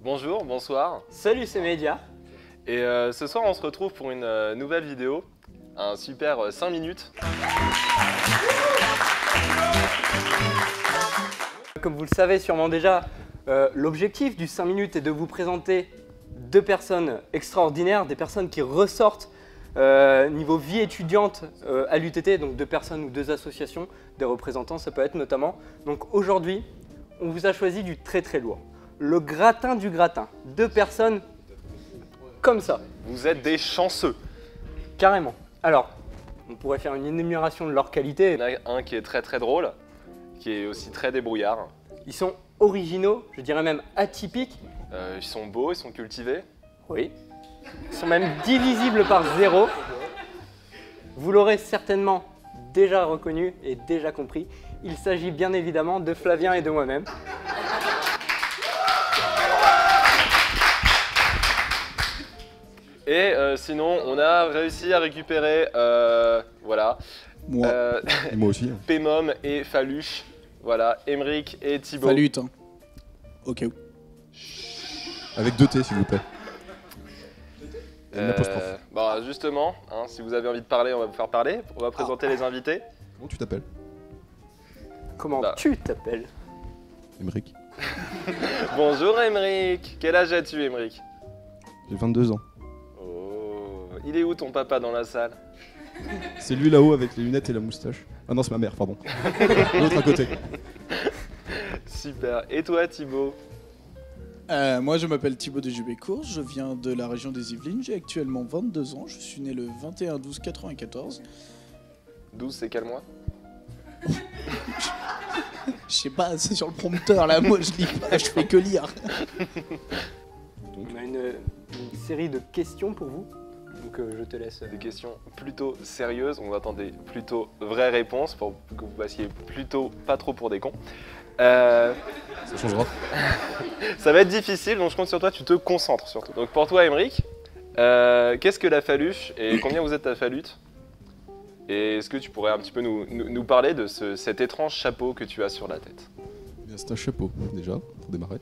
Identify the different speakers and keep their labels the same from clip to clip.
Speaker 1: Bonjour, bonsoir.
Speaker 2: Salut, c'est Média.
Speaker 1: Et ce soir, on se retrouve pour une nouvelle vidéo, un super 5 minutes.
Speaker 2: Comme vous le savez sûrement déjà, l'objectif du 5 minutes est de vous présenter deux personnes extraordinaires, des personnes qui ressortent niveau vie étudiante à l'UTT, donc deux personnes ou deux associations, des représentants, ça peut être notamment. Donc aujourd'hui, on vous a choisi du très très lourd. Le gratin du gratin, deux personnes comme ça.
Speaker 1: Vous êtes des chanceux.
Speaker 2: Carrément. Alors, on pourrait faire une énumération de leur qualité.
Speaker 1: Il y en a un qui est très très drôle, qui est aussi très débrouillard.
Speaker 2: Ils sont originaux, je dirais même atypiques.
Speaker 1: Ils sont beaux, ils sont cultivés.
Speaker 2: Oui. Ils sont même divisibles par 0. Vous l'aurez certainement déjà reconnu et déjà compris. Il s'agit bien évidemment de Flavien et de moi-même.
Speaker 1: Et sinon, on a réussi à récupérer, voilà,
Speaker 3: Moi, et moi aussi.
Speaker 1: Pémom et Faluche, voilà, Emeric et Thibaut.
Speaker 4: Salut, hein. Ok.
Speaker 3: Avec 2 T, s'il vous plaît. Et une apostrophe.
Speaker 1: Bah justement, hein, si vous avez envie de parler, on va vous faire parler. On va présenter les invités.
Speaker 3: Comment tu t'appelles?
Speaker 2: Comment tu t'appelles?
Speaker 3: Emeric.
Speaker 1: Bonjour Emeric. Quel âge as-tu Emeric?
Speaker 3: J'ai 22 ans.
Speaker 1: Oh, il est où ton papa dans la salle?
Speaker 3: C'est lui là-haut avec les lunettes et la moustache. Ah non, c'est ma mère, pardon. L'autre à côté.
Speaker 1: Super. Et toi Thibaut?
Speaker 4: Moi, je m'appelle Thibaut de Jubécourt, je viens de la région des Yvelines, j'ai actuellement 22 ans, je suis né le 21/12/94.
Speaker 1: 12, c'est quel mois?
Speaker 4: Je sais pas, c'est sur le prompteur là, moi je lis pas, je fais que lire.
Speaker 2: On a une série de questions pour vous. Donc je te laisse.
Speaker 1: Des questions plutôt sérieuses. On attend des plutôt vraies réponses pour que vous passiez plutôt pas trop pour des cons.
Speaker 3: Ça changera.
Speaker 1: Ça va être difficile, donc je compte sur toi, tu te concentres surtout. Donc pour toi, Emeric, qu'est-ce que la faluche et combien vous êtes à falute? Et est-ce que tu pourrais un petit peu nous parler de cet étrange chapeau que tu as sur la tête?
Speaker 3: C'est un chapeau, déjà, pour démarrer.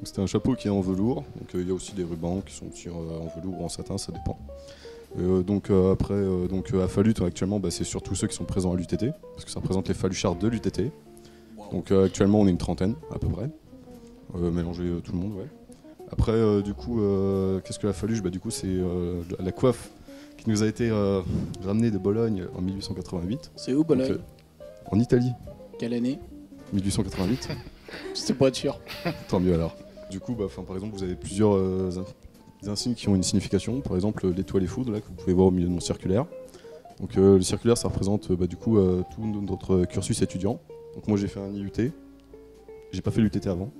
Speaker 3: C'est un chapeau qui est en velours. Donc il y a aussi des rubans qui sont aussi en velours ou en satin, ça dépend. Après, à Falute, actuellement, c'est surtout ceux qui sont présents à l'UTT, parce que ça représente les faluchards de l'UTT. Donc actuellement, on est une trentaine, à peu près. Mélanger tout le monde, ouais. Après, qu'est-ce que la faluche? Du coup, c'est la coiffe qui nous a été ramenée de Bologne en 1888.
Speaker 4: C'est où Bologne?
Speaker 3: Donc, en Italie.
Speaker 4: Quelle année?
Speaker 3: 1888.
Speaker 4: C'était pas sûr.
Speaker 3: Tant mieux alors. Du coup, par exemple, vous avez plusieurs insignes qui ont une signification. Par exemple, l'étoile et foudre, là, que vous pouvez voir au milieu de mon circulaire. Donc le circulaire, ça représente tout notre cursus étudiant. Donc moi, j'ai fait un IUT. J'ai pas fait l'UTT avant.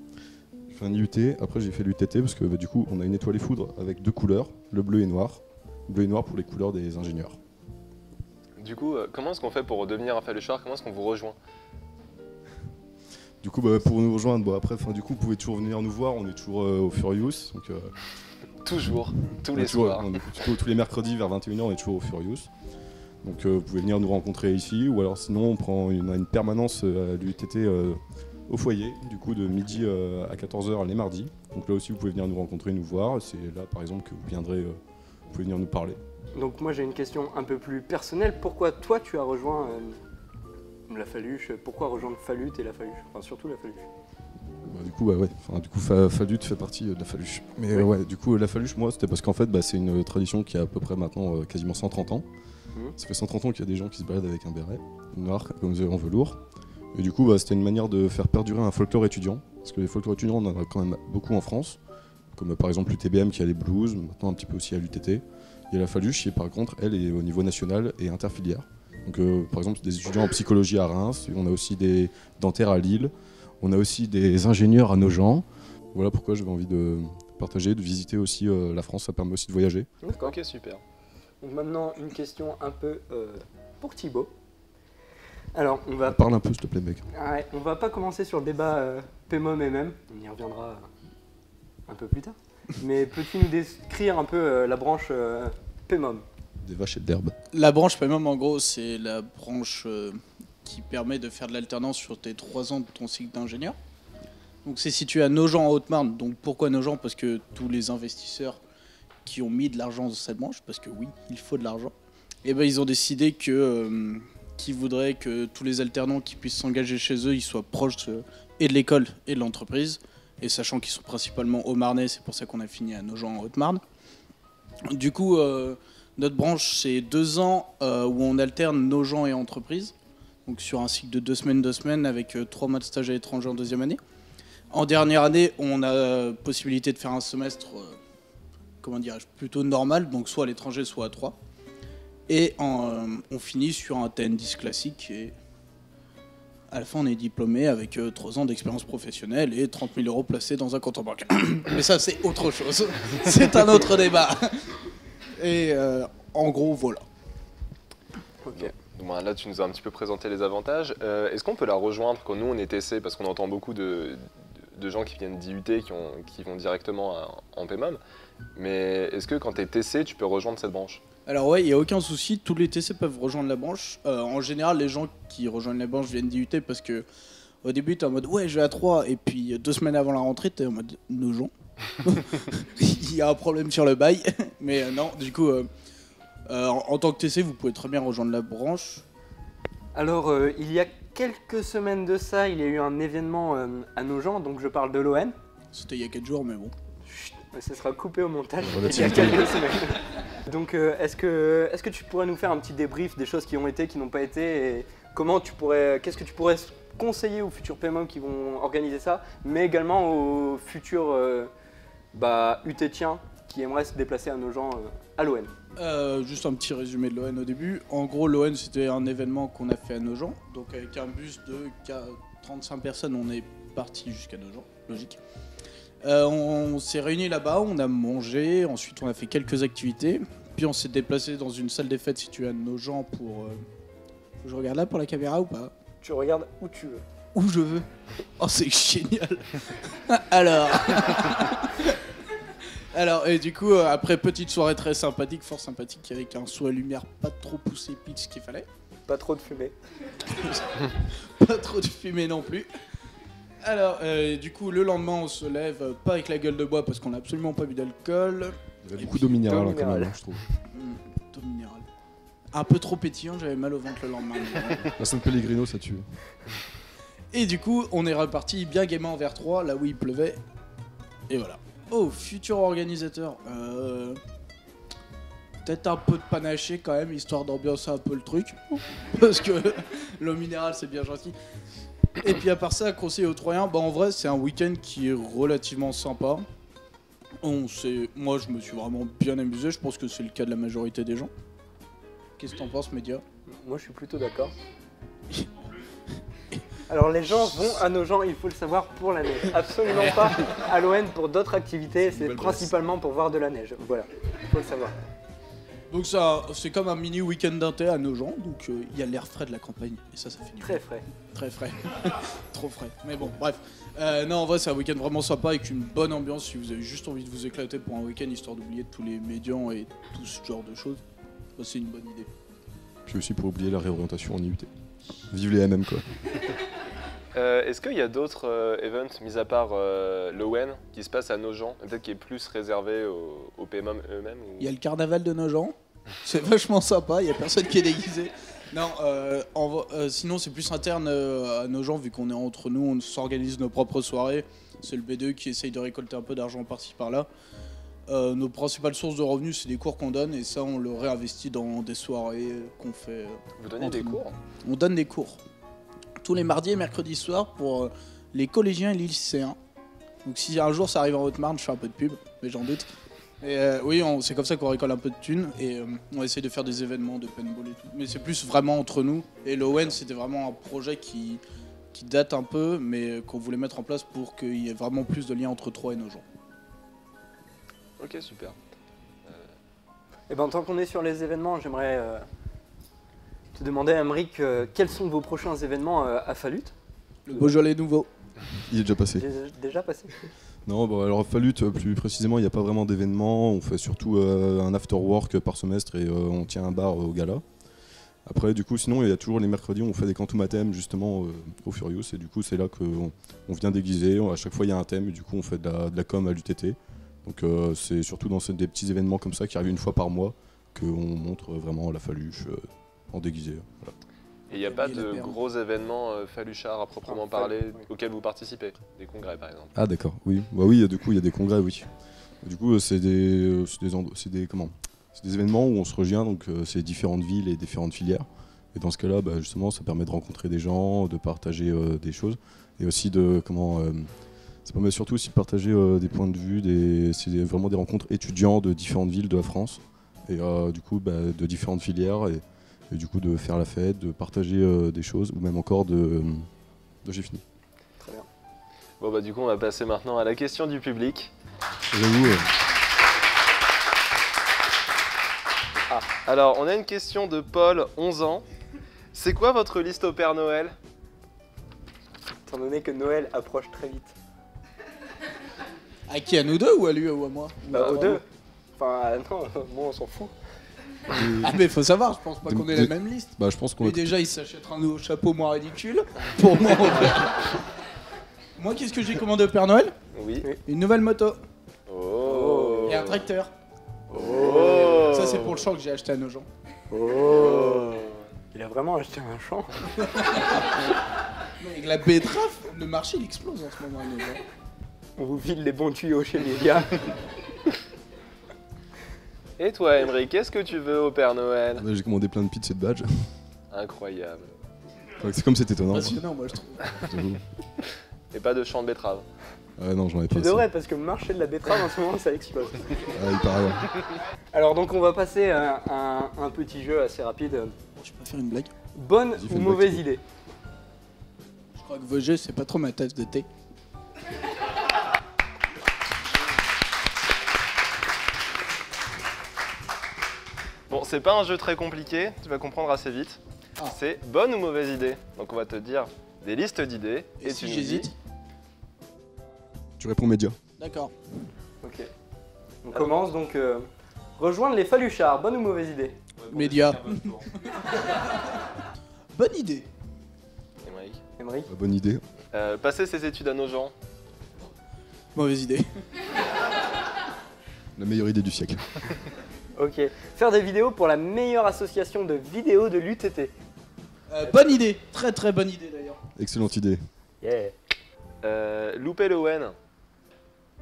Speaker 3: J'ai fait un IUT, après j'ai fait l'UTT parce que du coup, on a une étoile et foudre avec 2 couleurs, le bleu et noir. Bleu et noir pour les couleurs des ingénieurs.
Speaker 1: Du coup, comment est-ce qu'on fait pour devenir un faluchard? Comment est-ce qu'on vous rejoint?
Speaker 3: Du coup, pour nous rejoindre, du coup, vous pouvez toujours venir nous voir. On est toujours au Furious. Donc,
Speaker 1: toujours, tous les soirs.
Speaker 3: Tous les mercredis vers 21h, on est toujours au Furious. Donc vous pouvez venir nous rencontrer ici, ou alors sinon on a une permanence à l'UTT au foyer, du coup de midi à 14h les mardis. Donc là aussi vous pouvez venir nous rencontrer, nous voir. C'est là par exemple que vous viendrez, vous pouvez venir nous parler.
Speaker 2: Donc moi j'ai une question un peu plus personnelle. Pourquoi toi tu as rejoint la faluche? Pourquoi rejoindre Falute et la faluche? Enfin surtout la faluche.
Speaker 3: Falute fait partie de la faluche. Mais ouais, du coup la faluche, moi c'était parce qu'en fait c'est une tradition qui a à peu près maintenant quasiment 130 ans. Ça fait 130 ans qu'il y a des gens qui se baladent avec un béret noir comme en velours. Et du coup, c'était une manière de faire perdurer un folklore étudiant. Parce que les folklores étudiants, on en a quand même beaucoup en France. Comme par exemple l'UTBM qui a les blues, maintenant un petit peu aussi à l'UTT. Il y a la faluche qui, par contre, elle est au niveau national et interfilière. Donc, par exemple, des étudiants en psychologie à Reims. On a aussi des dentaires à Lille. On a aussi des ingénieurs à Nogent. Voilà pourquoi j'avais envie de partager, de visiter aussi la France. Ça permet aussi de voyager.
Speaker 2: D'accord.
Speaker 1: Ok, super.
Speaker 2: Donc maintenant, une question un peu pour Thibaut. Alors,
Speaker 3: Parle un peu, s'il te plaît, mec.
Speaker 2: Ouais, on va pas commencer sur le débat Pémom et MM. On y reviendra un peu plus tard. Mais peux-tu nous décrire un peu la branche Pémom?
Speaker 3: Des vaches et de l'herbe.
Speaker 4: La branche PMM, en gros, c'est la branche qui permet de faire de l'alternance sur tes 3 ans de ton cycle d'ingénieur. Donc c'est situé à Nogent en Haute-Marne. Donc pourquoi Nogent? Parce que tous les investisseurs qui ont mis de l'argent dans cette branche, parce que oui, il faut de l'argent, et ben ils ont décidé qu'ils voudraient que tous les alternants qui puissent s'engager chez eux, ils soient proches et de l'école et de l'entreprise. Et sachant qu'ils sont principalement haut-marnais, c'est pour ça qu'on a fini à Nogent en Haute-Marne. Du coup, notre branche, c'est 2 ans où on alterne Nogent et entreprise. Donc sur un cycle de 2 semaines avec 3 mois de stage à l'étranger en 2e année. En dernière année, on a possibilité de faire un semestre, plutôt normal, donc soit à l'étranger, soit à 3. Et on finit sur un TN10 classique et à la fin on est diplômé avec 3 ans d'expérience professionnelle et 30 000 € placés dans un compte en banque. Mais ça c'est autre chose, c'est un autre débat. Et en gros voilà.
Speaker 1: Ok. Bon, là tu nous as un petit peu présenté les avantages. Est-ce qu'on peut la rejoindre quand nous on est TC, parce qu'on entend beaucoup de gens qui viennent d'IUT qui vont directement en PMOM. Mais est-ce que quand tu es TC, tu peux rejoindre cette branche?
Speaker 4: Alors ouais, il n'y a aucun souci, tous les TC peuvent rejoindre la branche. En général, les gens qui rejoignent la branche viennent d'IUT parce que au début, tu es en mode ouais, je vais à 3, et puis 2 semaines avant la rentrée, tu es en mode Nogent. Il y a un problème sur le bail, mais non, du coup, en tant que TC, vous pouvez très bien rejoindre la branche.
Speaker 2: Alors, il y a quelques semaines de ça, il y a eu un événement à Nogent, donc je parle de l'ON.
Speaker 4: C'était il y a 4 jours, mais bon.
Speaker 2: Chut, ça sera coupé au montage,
Speaker 3: Voilà,
Speaker 2: il y a quelques semaines. Donc, est-ce que tu pourrais nous faire un petit débrief des choses qui ont été, qui n'ont pas été, et qu'est-ce que tu pourrais conseiller aux futurs PMO qui vont organiser ça, mais également aux futurs UTiens qui aimeraient se déplacer à Nogent à l'ON?
Speaker 4: Juste un petit résumé de l'ON au début. En gros, l'ON c'était un événement qu'on a fait à Nogent. Donc avec un bus de 35 personnes, on est parti jusqu'à Nogent, logique. On s'est réunis là-bas, on a mangé, ensuite on a fait quelques activités. Puis on s'est déplacé dans une salle des fêtes située à Nogent pour... Faut que je regarde là pour la caméra ou pas?
Speaker 2: Tu regardes où tu veux.
Speaker 4: Où je veux. Oh c'est génial. Alors... Alors, et du coup, après petite soirée très sympathique, fort sympathique, avec un saut à lumière pas trop poussé pile ce qu'il fallait.
Speaker 2: Pas trop de fumée.
Speaker 4: Pas trop de fumée non plus. Alors, du coup, le lendemain, on se lève, pas avec la gueule de bois parce qu'on n'a absolument pas bu d'alcool.
Speaker 3: Il y avait beaucoup d'eau minérale
Speaker 2: d'eau
Speaker 3: hein, quand même,
Speaker 2: minérale.
Speaker 3: je trouve.
Speaker 4: D'eau minérale. Un peu trop pétillant, j'avais mal au ventre le lendemain.
Speaker 3: La San Pellegrino, ça tue.
Speaker 4: Et du coup, on est reparti bien gaiement vers 3, là où il pleuvait. Et voilà. Oh, futur organisateur. Peut-être un peu de panaché quand même, histoire d'ambiancer un peu le truc. Parce que l'eau minérale, c'est bien gentil. Et puis à part ça, conseil aux Troyens, en vrai, c'est un week-end qui est relativement sympa. Moi, je me suis vraiment bien amusé. Je pense que c'est le cas de la majorité des gens. Qu'est-ce que t'en penses, Média?
Speaker 2: Moi, je suis plutôt d'accord. Alors les gens vont à Nogent, il faut le savoir, pour la neige. Absolument pas à l'ON pour d'autres activités, c'est principalement pour voir de la neige. Voilà, il faut le savoir.
Speaker 4: Donc ça, c'est comme un mini week-end d'inté à Nogent, donc il y a l'air frais de la campagne, et ça fait du bien.
Speaker 2: Très frais.
Speaker 4: Très frais. Trop frais. Mais bon, bref. Non, en vrai, c'est un week-end vraiment sympa avec une bonne ambiance si vous avez juste envie de vous éclater pour un week-end, histoire d'oublier tous les médians et tout ce genre de choses. Ça, c'est une bonne idée.
Speaker 3: Puis aussi pour oublier la réorientation en IUT. Vive les MM quoi.
Speaker 1: Est-ce qu'il y a d'autres events, mis à part l'ON, qui se passent à Nogent, peut-être qui est plus réservé aux PMOM eux-mêmes ou...
Speaker 4: Il y a le carnaval de Nogent. C'est vachement sympa, il n'y a personne qui est déguisé. Non, sinon c'est plus interne à Nogent, vu qu'on est entre nous, on s'organise nos propres soirées. C'est le B2 qui essaye de récolter un peu d'argent par-ci par-là. Nos principales sources de revenus, c'est des cours qu'on donne, et ça on le réinvestit dans des soirées qu'on fait.
Speaker 1: Vous donnez des cours?
Speaker 4: On donne des cours. Tous les mardis et mercredis soirs pour les collégiens et les lycéens. Donc si un jour ça arrive en Haute-Marne, je fais un peu de pub, mais j'en doute. Et oui, c'est comme ça qu'on récolte un peu de thunes et on essaie de faire des événements de paintball et tout. Mais c'est plus vraiment entre nous. Et l'ON, c'était vraiment un projet qui date un peu, mais qu'on voulait mettre en place pour qu'il y ait vraiment plus de liens entre Troyes et Nogent.
Speaker 1: Ok, super.
Speaker 2: Et ben tant qu'on est sur les événements, j'aimerais te demander, Aymeric, quels sont vos prochains événements à Falut?
Speaker 4: Le Beaujolais nouveau.
Speaker 3: Il est déjà passé.
Speaker 2: Déjà passé?
Speaker 3: Non, bon, alors à Falut, plus précisément, il n'y a pas vraiment d'événements. On fait surtout un after work par semestre et on tient un bar au gala. Après, du coup, sinon, il y a toujours les mercredis, on fait des quantum justement au Furious, et du coup, c'est là qu'on vient déguiser. À chaque fois, il y a un thème, et du coup, on fait de la com à l'UTT. Donc, c'est surtout dans des petits événements comme ça qui arrivent une fois par mois qu'on montre vraiment la Faluche en déguisé. Voilà.
Speaker 1: Et il n'y a pas de gros événements faluchards à proprement parler auxquels vous participez? Des congrès, par exemple?
Speaker 3: Ah, d'accord, oui. Bah, oui, du coup, il y a des congrès, oui. Du coup, c'est des événements où on se rejoint, donc c'est différentes villes et différentes filières. Et dans ce cas-là, bah, justement, ça permet de rencontrer des gens, de partager des choses, et aussi ça permet surtout aussi de partager des points de vue. C'est vraiment des rencontres étudiants de différentes villes de la France, et du coup, bah, de différentes filières, et du coup, de faire la fête, de partager des choses, ou même encore j'ai fini.
Speaker 1: Très bien. Bon, bah, du coup, on va passer maintenant à la question du public.
Speaker 3: J'avoue.
Speaker 1: Alors, on a une question de Paul, 11 ans. C'est quoi votre liste au Père Noël?
Speaker 2: Étant donné que Noël approche très vite.
Speaker 4: À qui? À nous deux ou à lui ou à moi?
Speaker 2: Bah, aux deux. Enfin, non, moi on s'en fout.
Speaker 4: Ah mais faut savoir, je pense pas qu'on ait la même liste.
Speaker 3: Bah, je pense qu'on
Speaker 4: Lui déjà il s'achètera un nouveau chapeau moins ridicule. Pour moi, moi qu'est-ce que j'ai commandé au Père Noël?
Speaker 1: Oui.
Speaker 4: Une nouvelle moto.
Speaker 1: Oh.
Speaker 4: Et un tracteur.
Speaker 1: Oh.
Speaker 4: Ça c'est pour le champ que j'ai acheté à nos gens.
Speaker 2: Oh. Il a vraiment acheté un champ.
Speaker 4: Avec la betterave, le marché il explose en ce moment à nos gens.
Speaker 2: On vous file les bons tuyaux chez les gars.
Speaker 1: Et toi, Emery, qu'est-ce que tu veux au Père Noël?
Speaker 3: J'ai commandé plein de pizzas et de badges.
Speaker 1: Incroyable.
Speaker 3: C'est comme c'est étonnant.
Speaker 4: Impressionnant moi je trouve.
Speaker 3: J'avoue.
Speaker 1: Et pas de champ de betterave?
Speaker 3: Non, j'en ai pas.
Speaker 2: Tu
Speaker 3: assez.
Speaker 2: devrais, parce que le marché de la betterave en ce moment ça explose.
Speaker 3: Il paraît.
Speaker 2: Alors donc on va passer à un petit jeu assez rapide.
Speaker 4: Bon, je peux faire une blague.
Speaker 2: Bonne
Speaker 3: Vas-y, fais
Speaker 2: ou
Speaker 3: une
Speaker 2: mauvaise
Speaker 3: blague.
Speaker 2: idée?
Speaker 4: Je crois que vos jeux c'est pas trop ma tasse de thé.
Speaker 1: Bon, c'est pas un jeu très compliqué, tu vas comprendre assez vite.
Speaker 4: Ah.
Speaker 1: C'est bonne ou mauvaise idée. Donc on va te dire des listes d'idées
Speaker 4: Et
Speaker 1: tu
Speaker 4: si
Speaker 1: nous
Speaker 4: j'hésite?
Speaker 1: dis-
Speaker 3: Tu réponds média.
Speaker 4: D'accord.
Speaker 2: Ok. On commence donc. Rejoindre les Faluchards, bonne ou mauvaise idée?
Speaker 4: Média. Bonne idée.
Speaker 1: Émeric.
Speaker 2: Emery?
Speaker 3: Bonne idée.
Speaker 1: Passer ses études à nos gens.
Speaker 4: Mauvaise idée.
Speaker 3: La meilleure idée du siècle.
Speaker 2: Ok. Faire des vidéos pour la meilleure association de vidéos de l'UTT.
Speaker 4: Bonne idée. Très très bonne idée d'ailleurs.
Speaker 3: Excellente idée.
Speaker 2: Yeah.
Speaker 1: Louper l'ON.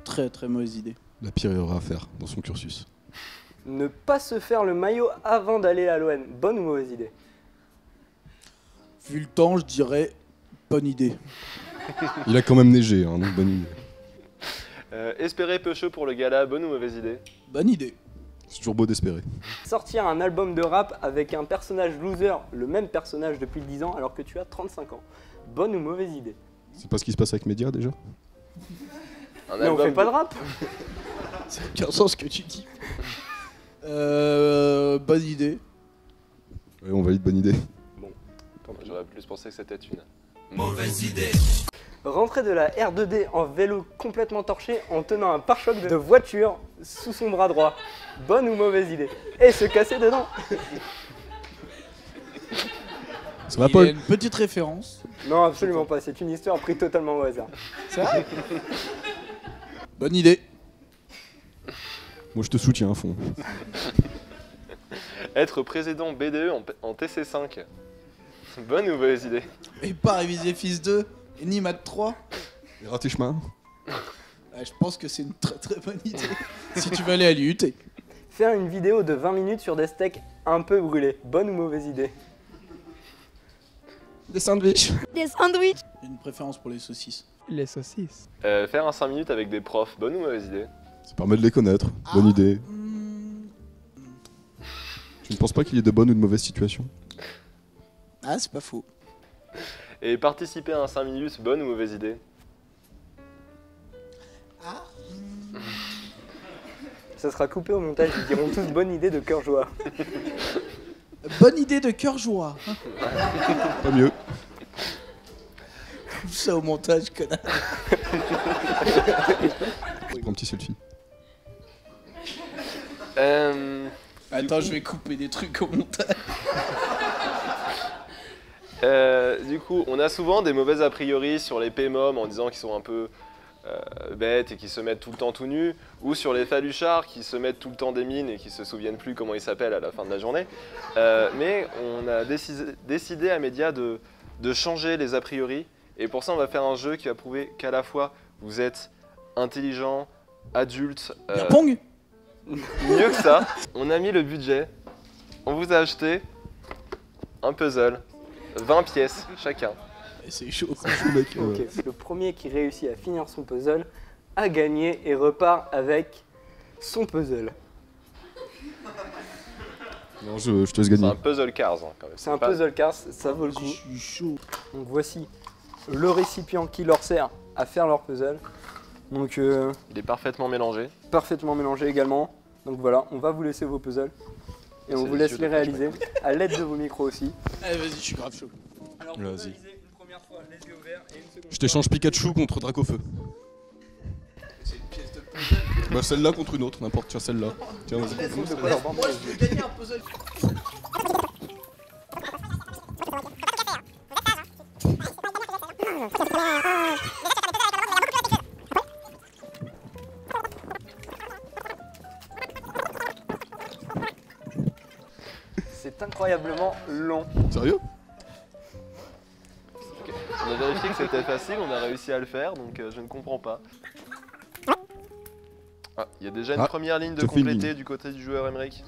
Speaker 4: Très très mauvaise idée.
Speaker 3: La pire erreur à faire dans son cursus.
Speaker 2: Ne pas se faire le maillot avant d'aller à l'ON, bonne ou mauvaise idée?
Speaker 4: Vu le temps, je dirais bonne idée.
Speaker 3: Il a quand même neigé, hein, donc bonne idée.
Speaker 1: Espérer peu chaud pour le gala, bonne ou mauvaise idée?
Speaker 4: Bonne idée.
Speaker 3: C'est toujours beau d'espérer.
Speaker 2: Sortir un album de rap avec un personnage loser, le même personnage depuis 10 ans alors que tu as 35 ans. Bonne ou mauvaise idée?
Speaker 3: C'est pas ce qui se passe avec Média déjà?
Speaker 1: Un
Speaker 2: Mais on fait pas de rap.
Speaker 4: Ça n'a aucun sens ce que tu dis. Bonne idée.
Speaker 3: Ouais, on valide bonne idée.
Speaker 1: J'aurais plus pensé que c'était une.
Speaker 2: Rentrer de la R2D en vélo complètement torché en tenant un pare-choc de voiture sous son bras droit. Bonne ou mauvaise idée? Et se casser dedans.
Speaker 3: Ça va,
Speaker 4: Il y a
Speaker 3: Paul?
Speaker 4: une petite référence.
Speaker 2: Non, absolument pas. C'est une histoire prise totalement au hasard.
Speaker 4: C'est vrai? Bonne idée.
Speaker 3: Moi je te soutiens à fond.
Speaker 1: Être président BDE en TC5. Bonne ou mauvaise idée?
Speaker 4: Et pas réviser Fils 2 et ni Math 3.
Speaker 3: Et raté chemin.
Speaker 4: Je pense que c'est une très très bonne idée. Si tu veux aller à l'IUT.
Speaker 2: Faire une vidéo de 20 minutes sur des steaks un peu brûlés. Bonne ou mauvaise idée?
Speaker 4: Des sandwichs.
Speaker 5: Des sandwichs.
Speaker 4: J'ai une préférence pour les saucisses.
Speaker 6: Les saucisses.
Speaker 1: Faire un 5 minutes avec des profs, bonne ou mauvaise idée?
Speaker 3: Ça permet de les connaître. Bonne idée.
Speaker 4: Hmm.
Speaker 3: Tu ne penses pas qu'il y ait de bonnes ou de mauvaises situations?
Speaker 4: Ah, c'est pas faux.
Speaker 1: Et participer à un 5 minutes, bonne ou mauvaise idée?
Speaker 2: Ça sera coupé au montage. Ils diront tous bonne idée de cœur joie.
Speaker 4: Bonne idée de cœur joie.
Speaker 3: Pas mieux.
Speaker 4: Coupe ça au montage, connard.
Speaker 3: Prends un petit selfie.
Speaker 1: Euh,
Speaker 4: Attends, je vais couper des trucs au montage.
Speaker 1: Du coup, on a souvent des mauvaises a priori sur les P-mômes en disant qu'ils sont un peu bêtes et qui se mettent tout le temps tout nus, ou sur les Faluchards qui se mettent tout le temps des mines et qui se souviennent plus comment ils s'appellent à la fin de la journée. Mais on a décidé à Média de changer les a priori, et pour ça on va faire un jeu qui va prouver qu'à la fois vous êtes intelligent, adulte,
Speaker 4: Bien Pong.
Speaker 1: mieux que ça. On a mis le budget, on vous a acheté un puzzle, 20 pièces chacun.
Speaker 4: C'est chaud.
Speaker 3: Mec,
Speaker 2: Ok, le premier qui réussit à finir son puzzle a gagné et repart avec son puzzle.
Speaker 3: Non, je te laisse
Speaker 1: C'est
Speaker 3: gagner.
Speaker 1: un puzzle cars hein, quand même.
Speaker 2: C'est un
Speaker 1: pas-
Speaker 2: puzzle cars, ça vaut le coup.
Speaker 4: Je suis chaud.
Speaker 2: Donc voici le récipient qui leur sert à faire leur puzzle. Donc
Speaker 1: Il est parfaitement mélangé.
Speaker 2: parfaitement mélangé également. Donc voilà, on va vous laisser vos puzzles. Et on
Speaker 1: C'est
Speaker 2: vous laisse
Speaker 1: délicieux
Speaker 2: les
Speaker 1: de
Speaker 2: réaliser à l'aide de vos micros aussi.
Speaker 4: Allez, vas-y, je suis grave chaud.
Speaker 2: Alors,
Speaker 3: vous Vas-y.
Speaker 2: une première fois les yeux ouverts et une seconde.
Speaker 3: Je t'échange Pikachu contre Dracofeu.
Speaker 4: C'est une pièce de puzzle.
Speaker 3: Bah celle-là contre une autre, n'importe. Tiens, celle-là. Tiens, vas-y.
Speaker 4: Moi, je veux gagner un puzzle.
Speaker 2: C'est incroyablement long.
Speaker 3: Sérieux?
Speaker 1: On a vérifié que c'était facile, on a réussi à le faire, donc je ne comprends pas. Ah, il y a déjà une
Speaker 3: Ah,
Speaker 1: première ligne de
Speaker 3: je fais une
Speaker 1: complétée
Speaker 3: ligne.
Speaker 1: du côté du joueur Emmerich.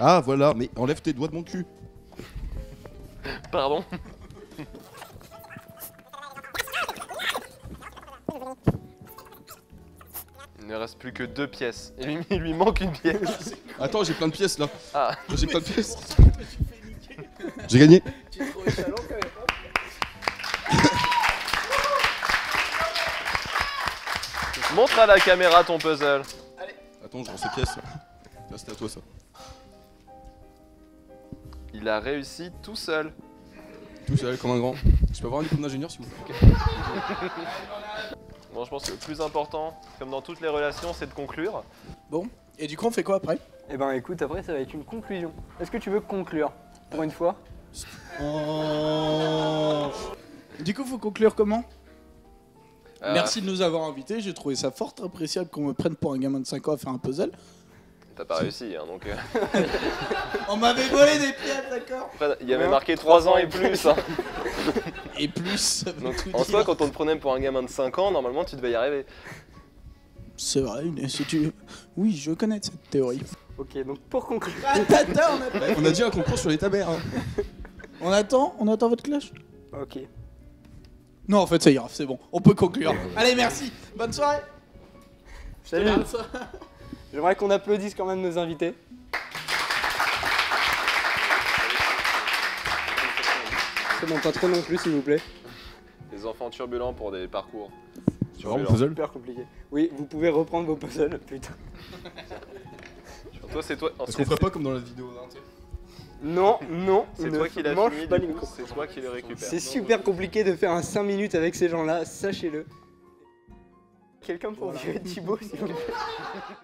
Speaker 3: Ah voilà, mais enlève tes doigts de mon cul.
Speaker 1: Pardon. Il ne reste plus que 2 pièces. Et il lui manque une pièce.
Speaker 3: Attends, j'ai plein de pièces là.
Speaker 1: Ah,
Speaker 3: J'ai plein de pièces. J'ai gagné.
Speaker 4: Tu es trop échalant quand même.
Speaker 1: montre à la caméra ton puzzle.
Speaker 3: Attends, je rends ces pièces. Là, c'était à toi ça.
Speaker 1: Il a réussi tout seul.
Speaker 3: Tout seul, comme un grand. Je peux avoir un diplôme d'ingénieur s'il vous plaît?
Speaker 1: Bon, je pense que le plus important, comme dans toutes les relations, c'est de conclure.
Speaker 4: Bon, et du coup, on fait quoi après?
Speaker 2: Et ben écoute, après ça va être une conclusion. Est-ce que tu veux conclure pour une fois?
Speaker 4: Du coup, faut conclure comment?
Speaker 1: Euh,
Speaker 4: Merci de nous avoir invités. J'ai trouvé ça fort appréciable qu'on me prenne pour un gamin de 5 ans à faire un puzzle.
Speaker 1: T'as pas réussi, hein, donc.
Speaker 4: On m'avait volé des pièces, d'accord?
Speaker 1: Après, il y avait
Speaker 2: Ouais,
Speaker 1: marqué 3 ans et plus. Hein.
Speaker 4: Et plus, ça veut
Speaker 1: Donc,
Speaker 4: tout
Speaker 1: en
Speaker 4: dire.
Speaker 1: soi, quand on te prenait pour un gamin de 5 ans, normalement, tu devais y arriver.
Speaker 4: C'est vrai, mais si tu... Oui, je connais cette théorie.
Speaker 2: Ok, donc pour conclure.
Speaker 4: Attends,
Speaker 3: On a dit un concours sur les tabères. Hein.
Speaker 4: on attend votre clash?
Speaker 2: Ok.
Speaker 4: Non, en fait, ça ira, c'est bon. On peut conclure. Allez, merci. Bonne soirée.
Speaker 2: Salut. J'aimerais qu'on applaudisse quand même nos invités. C'est bon, pas trop non plus s'il vous plaît.
Speaker 1: Des enfants turbulents pour des parcours.
Speaker 3: Tu vois mon puzzle?
Speaker 2: Super compliqué. Oui, vous pouvez reprendre vos puzzles, putain.
Speaker 1: Toi, c'est toi.
Speaker 3: Parce qu'on ferait pas comme dans la vidéo là, tu sais.
Speaker 2: Non, non,
Speaker 1: C'est
Speaker 2: ne
Speaker 1: toi qui l'as
Speaker 2: mange
Speaker 1: fini,
Speaker 2: pas
Speaker 1: du
Speaker 2: les
Speaker 1: coup,
Speaker 2: micros.
Speaker 1: c'est toi qui le récupère.
Speaker 2: C'est super compliqué de faire un 5 minutes avec ces gens-là, sachez-le. Quelqu'un pour virer Thibaut, s'il vous plaît.